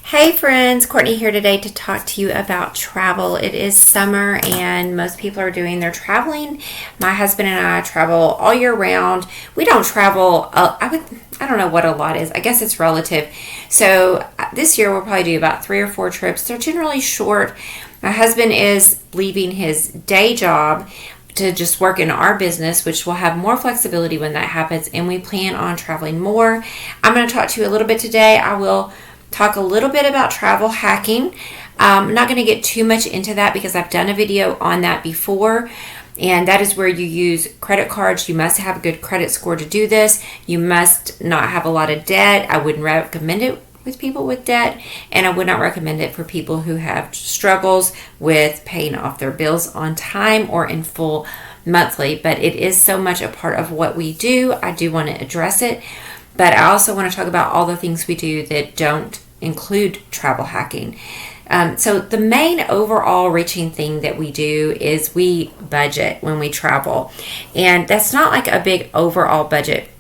Hey friends, Courtney here today to talk to you about travel. It is summer and most people are doing their traveling. My husband and I travel all year round. We don't travel, I don't know what a lot is. I guess it's relative. So this year we'll probably do about 3 or 4 trips. They're generally short. My husband is leaving his day job to just work in our business, which will have more flexibility when that happens, and we plan on traveling more. I'm going to talk to you a little bit today. I will talk a little bit about travel hacking. I'm not going to get too much into that because I've done a video on that before, and that is where you use credit cards. You must have a good credit score to do this. You must not have a lot of debt. I wouldn't recommend it with people with debt, and I would not recommend it for people who have struggles with paying off their bills on time or in full monthly. But it is so much a part of what we do. I do want to address it. But I also want to talk about all the things we do that don't include travel hacking. So the main overall reaching thing that we do is we budget when we travel. And that's not like a big overall budget.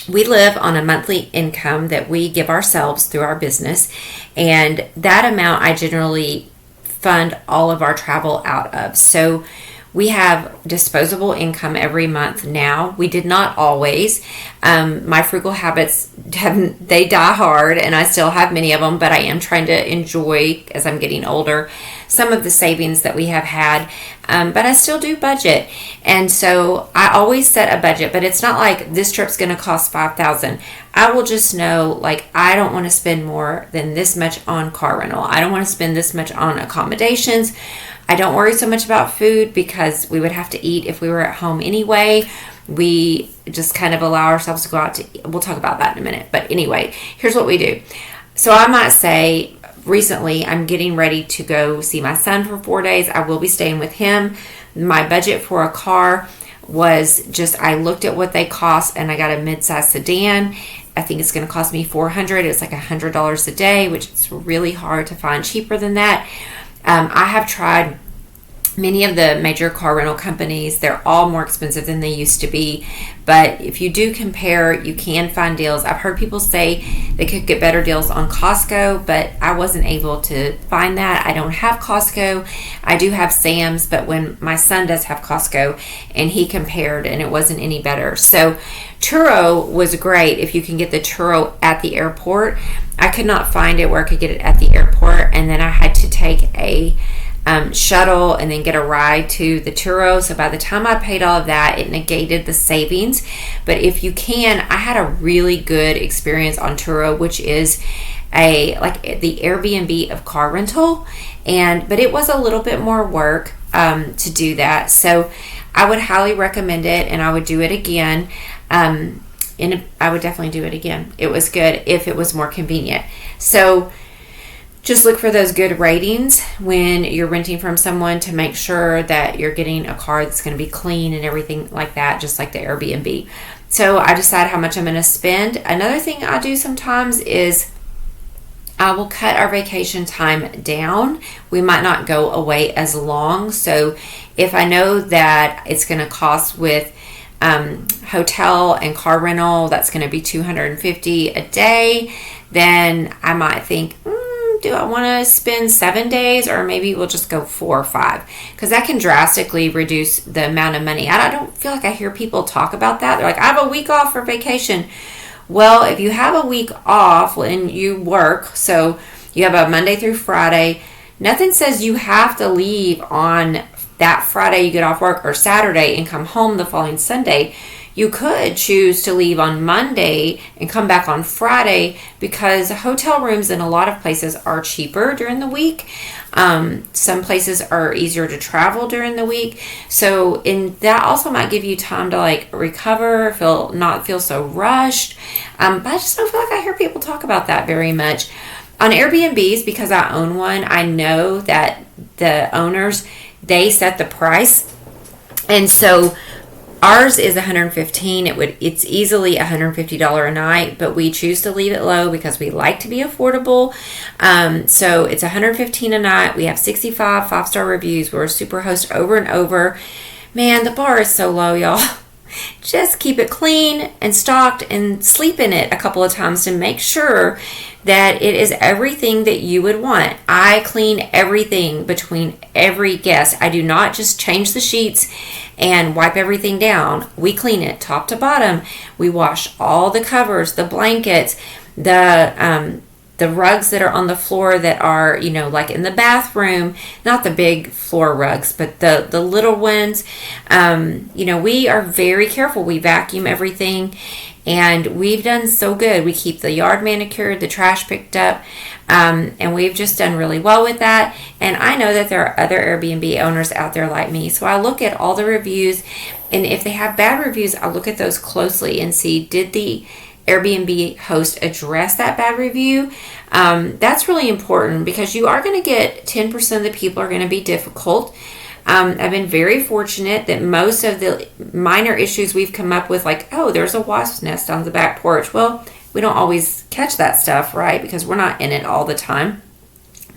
We live on a monthly income that we give ourselves through our business. And that amount I generally fund all of our travel out of. So we have disposable income every month now. We did not always. My frugal habits, they die hard, and I still have many of them, but I am trying to enjoy, as I'm getting older, some of the savings that we have had. But I still do budget. And so I always set a budget, but it's not like this trip's going to cost $5,000. I will just know, like, I don't want to spend more than this much on car rental. I don't want to spend this much on accommodations. I don't worry so much about food because we would have to eat if we were at home anyway. We just kind of allow ourselves to go out to, we'll talk about that in a minute. But anyway, here's what we do. So I might say recently I'm getting ready to go see my son for 4 days. I will be staying with him. My budget for a car was just, I looked at what they cost and I got a mid-size sedan. I think it's going to cost me $400. It's like $100 a day, which is really hard to find cheaper than that. I have tried many of the major car rental companies. They're all more expensive than they used to be. But if you do compare, you can find deals. I've heard people say they could get better deals on Costco, but I wasn't able to find that. I don't have Costco. I do have Sam's, but when my son does have Costco, and he compared, and it wasn't any better. So Turo was great if you can get the Turo at the airport. I could not find it where I could get it at the airport, and then I had to take a shuttle and then get a ride to the Turo. So by the time I paid all of that, it negated the savings. But if you can, I had a really good experience on Turo, which is the Airbnb of car rental, but it was a little bit more work to do that. So I would highly recommend it, and I would do it again. I would definitely do it again. It was good if it was more convenient. So just look for those good ratings when you're renting from someone to make sure that you're getting a car that's going to be clean and everything like that, just like the Airbnb. So I decide how much I'm going to spend. Another thing I do sometimes is I will cut our vacation time down. We might not go away as long. So if I know that it's going to cost with hotel and car rental, that's going to be $250 a day, then I might think, do I want to spend 7 days, or maybe we'll just go 4 or 5, because that can drastically reduce the amount of money. I don't feel like I hear people talk about that. They're like, I have a week off for vacation. Well, if you have a week off and you work, so you have a Monday through Friday, nothing says you have to leave on that Friday you get off work or Saturday and come home the following Sunday. You could choose to leave on Monday and come back on Friday, because hotel rooms in a lot of places are cheaper during the week. Some places are easier to travel during the week. So that also might give you time to recover, not feel so rushed. But I just don't feel like I hear people talk about that very much. On Airbnbs, because I own one, I know that the owners, they set the price. And so ours is $115. It's easily $150 a night, but we choose to leave it low because we like to be affordable. So it's $115 a night. We have 65 5-star reviews. We're a super host over and over. Man, the bar is so low, y'all. just keep it clean and stocked and sleep in it a couple of times to make sure that it is everything that you would want. I clean everything between every guest. I do not just change the sheets and wipe everything down. We clean it top to bottom. We wash all the covers, the blankets, the rugs that are on the floor that are, like in the bathroom, not the big floor rugs, but the little ones. We are very careful. We vacuum everything, and we've done so good. We keep the yard manicured, the trash picked up, and we've just done really well with that. And I know that there are other Airbnb owners out there like me. So I look at all the reviews, and if they have bad reviews, I look at those closely and see, did the Airbnb host address that bad review? That's really important, because you are going to get 10% of the people are going to be difficult. I've been very fortunate that most of the minor issues we've come up with, like, oh, there's a wasp nest on the back porch. Well, we don't always catch that stuff, right? Because we're not in it all the time.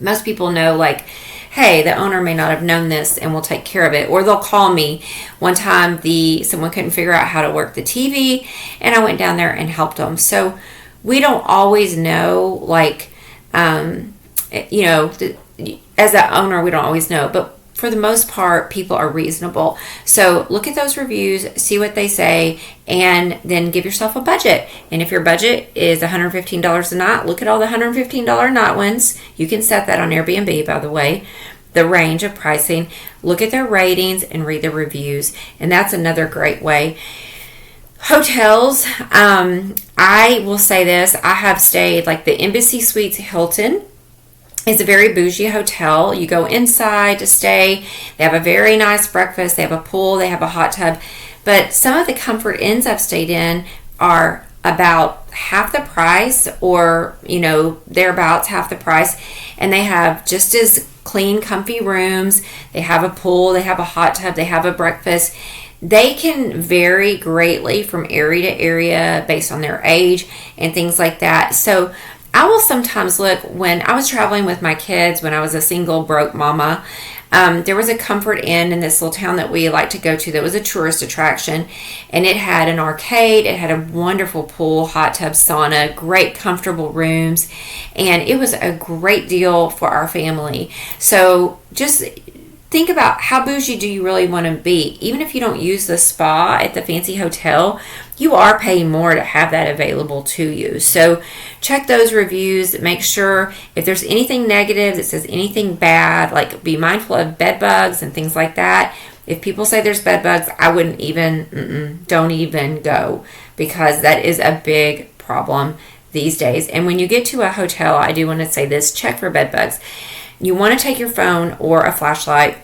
Most people know, like, hey, the owner may not have known this and we'll take care of it. Or they'll call me. One time someone couldn't figure out how to work the TV, and I went down there and helped them. So we don't always know, like, as an owner, we don't always know. But for the most part, people are reasonable. So look at those reviews, see what they say, and then give yourself a budget. And if your budget is $115 a night, look at all the $115 night ones. You can set that on Airbnb, by the way, the range of pricing. Look at their ratings and read the reviews. And that's another great way. Hotels, I will say this. I have stayed, like, the Embassy Suites Hilton is a very bougie hotel. You go inside to stay. They have a very nice breakfast. They have a pool. They have a hot tub. But some of the Comfort Inns I've stayed in are about half the price, or, thereabouts half the price. And they have just as clean, comfy rooms. They have a pool. They have a hot tub. They have a breakfast. They can vary greatly from area to area based on their age and things like that. So I will sometimes look, when I was traveling with my kids, when I was a single broke mama, there was a Comfort Inn in this little town that we like to go to that was a tourist attraction, and it had an arcade, it had a wonderful pool, hot tub, sauna, great comfortable rooms, and it was a great deal for our family. So just think about, how bougie do you really want to be? Even if you don't use the spa at the fancy hotel, you are paying more to have that available to you. So check those reviews. Make sure if there's anything negative that says anything bad, like, be mindful of bed bugs and things like that. If people say there's bed bugs, I wouldn't even, don't even go, because that is a big problem these days. And when you get to a hotel, I do want to say this, check for bed bugs. You want to take your phone or a flashlight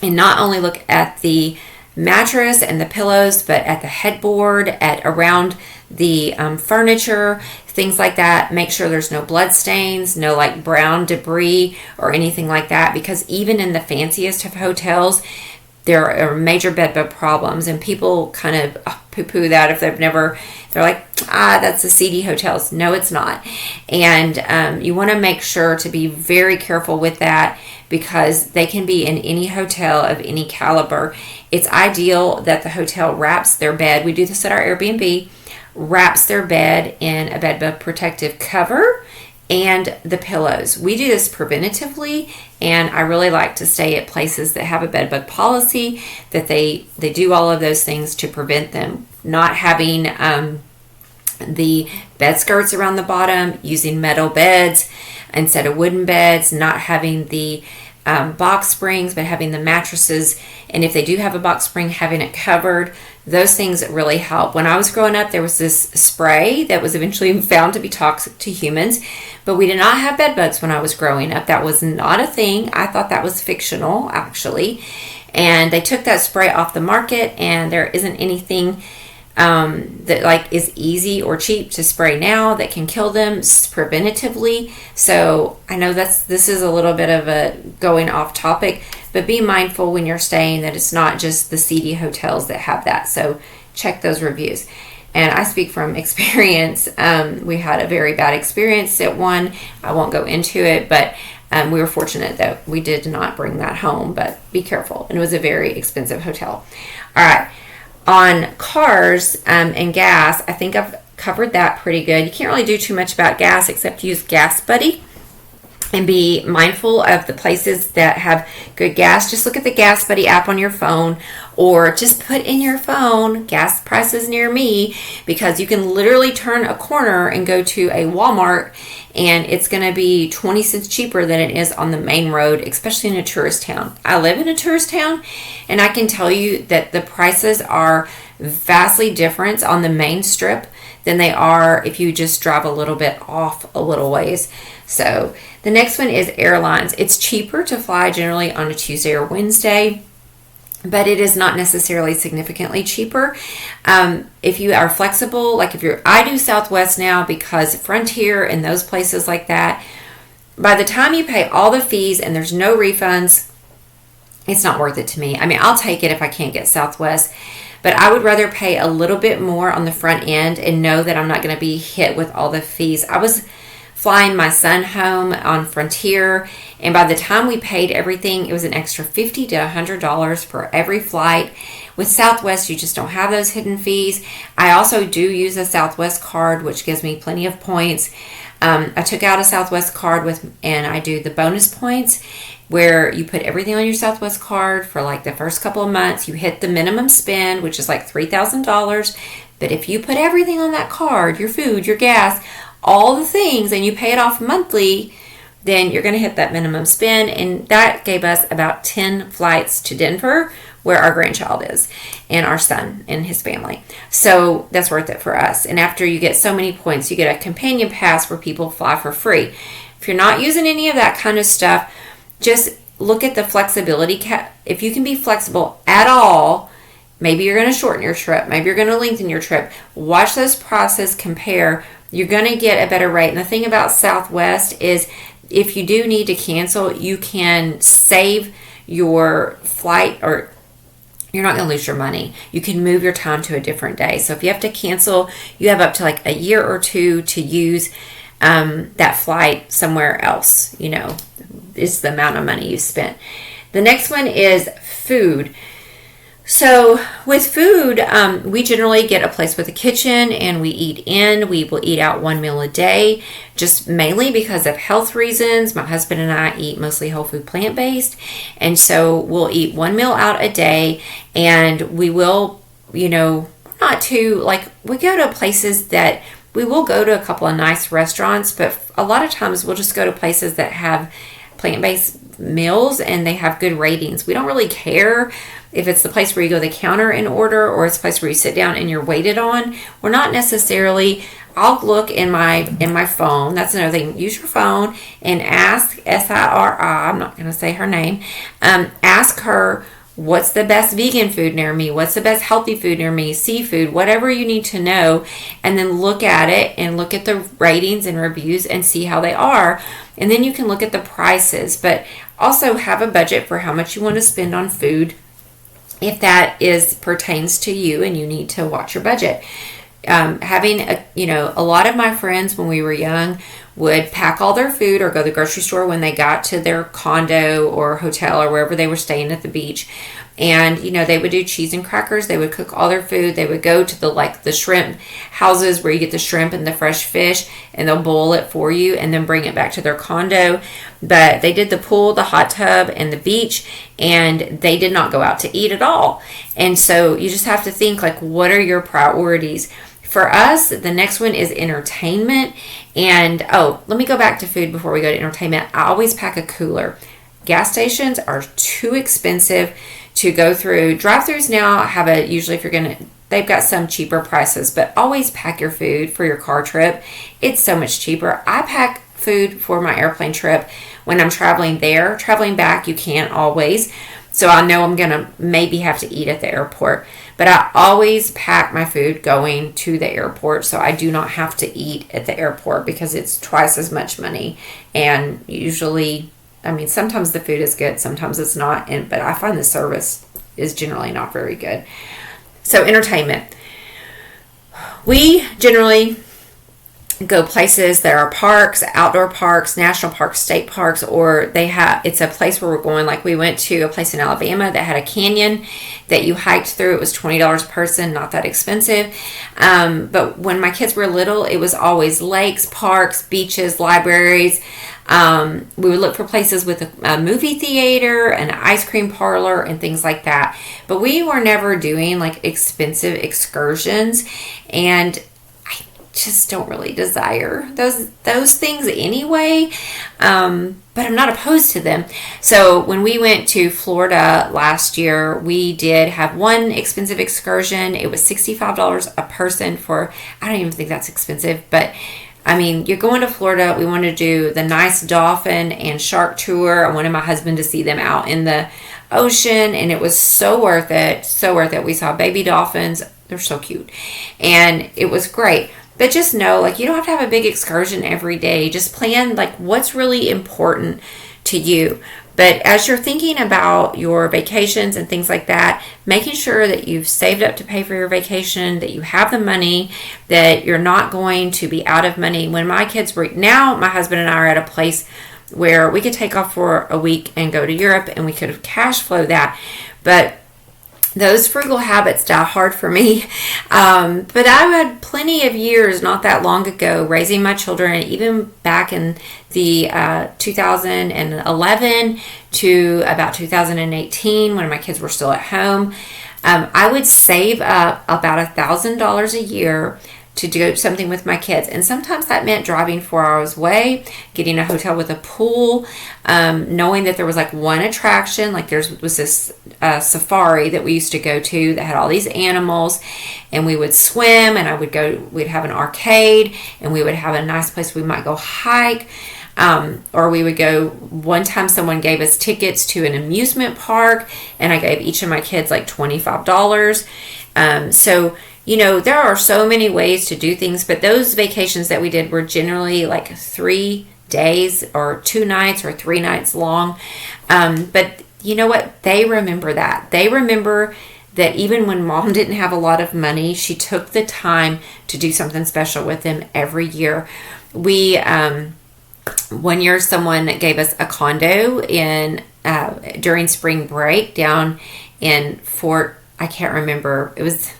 and not only look at the mattress and the pillows, but at the headboard, at around the furniture, things like that. Make sure there's no blood stains, no, like, brown debris or anything like that, because even in the fanciest of hotels, there are major bed bug problems, and people kind of poo-poo that if they're like, that's the seedy hotels. No, it's not. And you want to make sure to be very careful with that, because they can be in any hotel of any caliber. It's ideal that the hotel wraps their bed. We do this at our Airbnb, wraps their bed in a bed bug protective cover and the pillows. We do this preventatively, and I really like to stay at places that have a bed bug policy, that they do all of those things to prevent them. Not having the bed skirts around the bottom, using metal beds instead of wooden beds, not having the box springs, but having the mattresses, and if they do have a box spring, having it covered. Those things really help. When I was growing up, there was this spray that was eventually found to be toxic to humans, but we did not have bed bugs when I was growing up. That was not a thing. I thought that was fictional, actually, and they took that spray off the market, and there isn't anything that, like, is easy or cheap to spray now that can kill them preventatively. So I know this is a little bit of a going off topic, but be mindful when you're staying that it's not just the seedy hotels that have that. So check those reviews. And I speak from experience. We had a very bad experience at one. I won't go into it, but we were fortunate that we did not bring that home, but be careful. And it was a very expensive hotel. All right. On cars and gas, I think I've covered that pretty good. You can't really do too much about gas except use Gas Buddy and be mindful of the places that have good gas. Just look at the Gas Buddy app on your phone, or just put in your phone gas prices near me, because you can literally turn a corner and go to a Walmart and it's going to be 20 cents cheaper than it is on the main road, especially in a tourist town. I live in a tourist town, and I can tell you that the prices are vastly different on the main strip than they are if you just drive a little bit off a little ways. So the next one is airlines. It's cheaper to fly generally on a Tuesday or Wednesday, but it is not necessarily significantly cheaper. If you are flexible, like I do Southwest now because Frontier and those places like that, by the time you pay all the fees and there's no refunds, it's not worth it to me. I mean, I'll take it if I can't get Southwest, but I would rather pay a little bit more on the front end and know that I'm not going to be hit with all the fees. I was flying my son home on Frontier, and by the time we paid everything, it was an extra $50 to $100 for every flight. With Southwest, you just don't have those hidden fees. I also do use a Southwest card, which gives me plenty of points. I took out a Southwest card and I do the bonus points, where you put everything on your Southwest card for like the first couple of months. You hit the minimum spend, which is like $3,000. But if you put everything on that card, your food, your gas, all the things, and you pay it off monthly, then you're going to hit that minimum spend. And that gave us about 10 flights to Denver, where our grandchild is, and our son and his family. So that's worth it for us. And after you get so many points, you get a companion pass where people fly for free. If you're not using any of that kind of stuff, just look at the flexibility. If you can be flexible at all, maybe you're going to shorten your trip, maybe you're going to lengthen your trip. Watch those prices, compare. You're going to get a better rate. And the thing about Southwest is, if you do need to cancel, you can save your flight, or you're not going to lose your money. You can move your time to a different day. So if you have to cancel, you have up to like a year or two to use that flight somewhere else. You know, it's the amount of money you spent. The next one is food. So with food, we generally get a place with a kitchen and we eat in. We will eat out one meal a day, just mainly because of health reasons. My husband and I eat mostly whole food, plant-based. And so we'll eat one meal out a day, and we will, you know, not too, like, we go to places that we will go to a couple of nice restaurants, but a lot of times we'll just go to places that have plant-based meals and they have good ratings. We don't really care if it's the place where you go to the counter and order, or it's a place where you sit down and you're waited on. We're not necessarily, I'll look in my phone. That's another thing. Use your phone and ask Siri, I'm not going to say her name, ask her, what's the best vegan food near me? What's the best healthy food near me? Seafood, whatever you need to know. And then look at it and look at the ratings and reviews and see how they are. And then you can look at the prices, but also have a budget for how much you want to spend on food, if that pertains to you and you need to watch your budget. Having a lot of my friends when we were young would pack all their food or go to the grocery store when they got to their condo or hotel or wherever they were staying at the beach. And, they would do cheese and crackers. They would cook all their food. They would go to the shrimp houses where you get the shrimp and the fresh fish, and they'll boil it for you and then bring it back to their condo. But they did the pool, the hot tub, and the beach, and they did not go out to eat at all. And so you just have to think, what are your priorities? For us, the next one is entertainment. And, let me go back to food before we go to entertainment. I always pack a cooler. Gas stations are too expensive to go through. Drive-thrus now have they've got some cheaper prices, but always pack your food for your car trip. It's so much cheaper. I pack food for my airplane trip when I'm traveling there. Traveling back, you can't always. So I know I'm going to maybe have to eat at the airport. But I always pack my food going to the airport, so I do not have to eat at the airport because it's twice as much money. And usually, sometimes the food is good, sometimes it's not. But I find the service is generally not very good. So entertainment. We generally go places that are parks, outdoor parks, national parks, state parks, or it's a place where we're going. Like we went to a place in Alabama that had a canyon that you hiked through. It was $20 a person, not that expensive. But when my kids were little, it was always lakes, parks, beaches, libraries. We would look for places with a movie theater, an ice cream parlor, and things like that. But we were never doing like expensive excursions, and just don't really desire those things anyway, but I'm not opposed to them. So when we went to Florida last year, we did have one expensive excursion. It was $65 a person for, I don't even think that's expensive, but I mean, you're going to Florida. We wanted to do the nice dolphin and shark tour. I wanted my husband to see them out in the ocean, and it was so worth it. So worth it. We saw baby dolphins. They're so cute, and it was great. But just know, like, you don't have to have a big excursion every day. Just plan, like, what's really important to you. But as you're thinking about your vacations and things like that, making sure that you've saved up to pay for your vacation, that you have the money, that you're not going to be out of money. When my kids were, now my husband and I are at a place where we could take off for a week and go to Europe, and we could cash flow that. But those frugal habits die hard for me. But I had plenty of years not that long ago raising my children, even back in the 2011 to about 2018 when my kids were still at home. I would save up about $1,000 a year to do something with my kids. And sometimes that meant driving 4 hours away, getting a hotel with a pool, knowing that there was like one attraction, like there was this safari that we used to go to that had all these animals, and we would swim, and we'd have an arcade, and we would have a nice place we might go hike. Or we would go, one time someone gave us tickets to an amusement park, and I gave each of my kids like $25. So, you know, there are so many ways to do things, but those vacations that we did were generally like 3 days or 2 nights or 3 nights long. But you know what? They remember that. They remember that even when mom didn't have a lot of money, she took the time to do something special with them every year. We, one year someone gave us a condo during spring break down in Fort, I can't remember. It was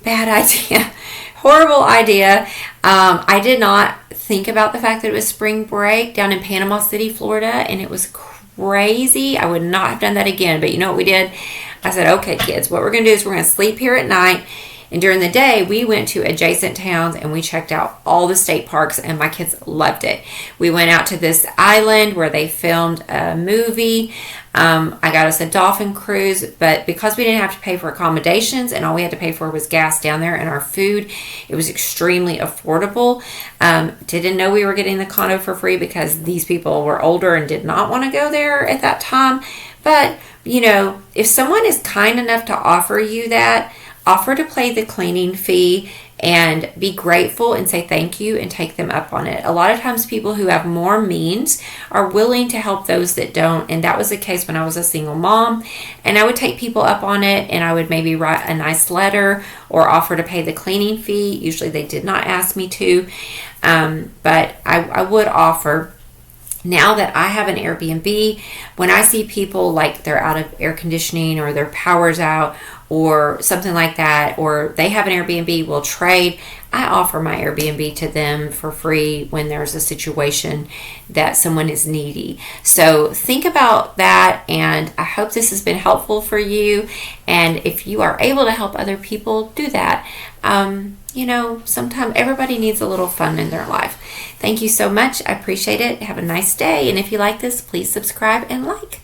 bad idea. Horrible idea. I did not think about the fact that it was spring break down in Panama City, Florida, and it was crazy. I would not have done that again. But you know what we did? I said, okay, kids, what we're going to do is we're going to sleep here at night. And during the day, we went to adjacent towns and we checked out all the state parks, and my kids loved it. We went out to this island where they filmed a movie. I got us a dolphin cruise, but because we didn't have to pay for accommodations and all we had to pay for was gas down there and our food, it was extremely affordable. Didn't know we were getting the condo for free because these people were older and did not want to go there at that time. But, you know, if someone is kind enough to offer you that, offer to pay the cleaning fee and be grateful and say thank you and take them up on it. A lot of times people who have more means are willing to help those that don't. And that was the case when I was a single mom. And I would take people up on it, and I would maybe write a nice letter or offer to pay the cleaning fee. Usually they did not ask me to. But I would offer. Now that I have an Airbnb, when I see people like they're out of air conditioning or their power's out or something like that, or they have an Airbnb, we'll trade, I offer my Airbnb to them for free when there's a situation that someone is needy. So think about that, and I hope this has been helpful for you. And if you are able to help other people, do that. You know, sometimes everybody needs a little fun in their life. Thank you so much. I appreciate it. Have a nice day. And if you like this, please subscribe and like.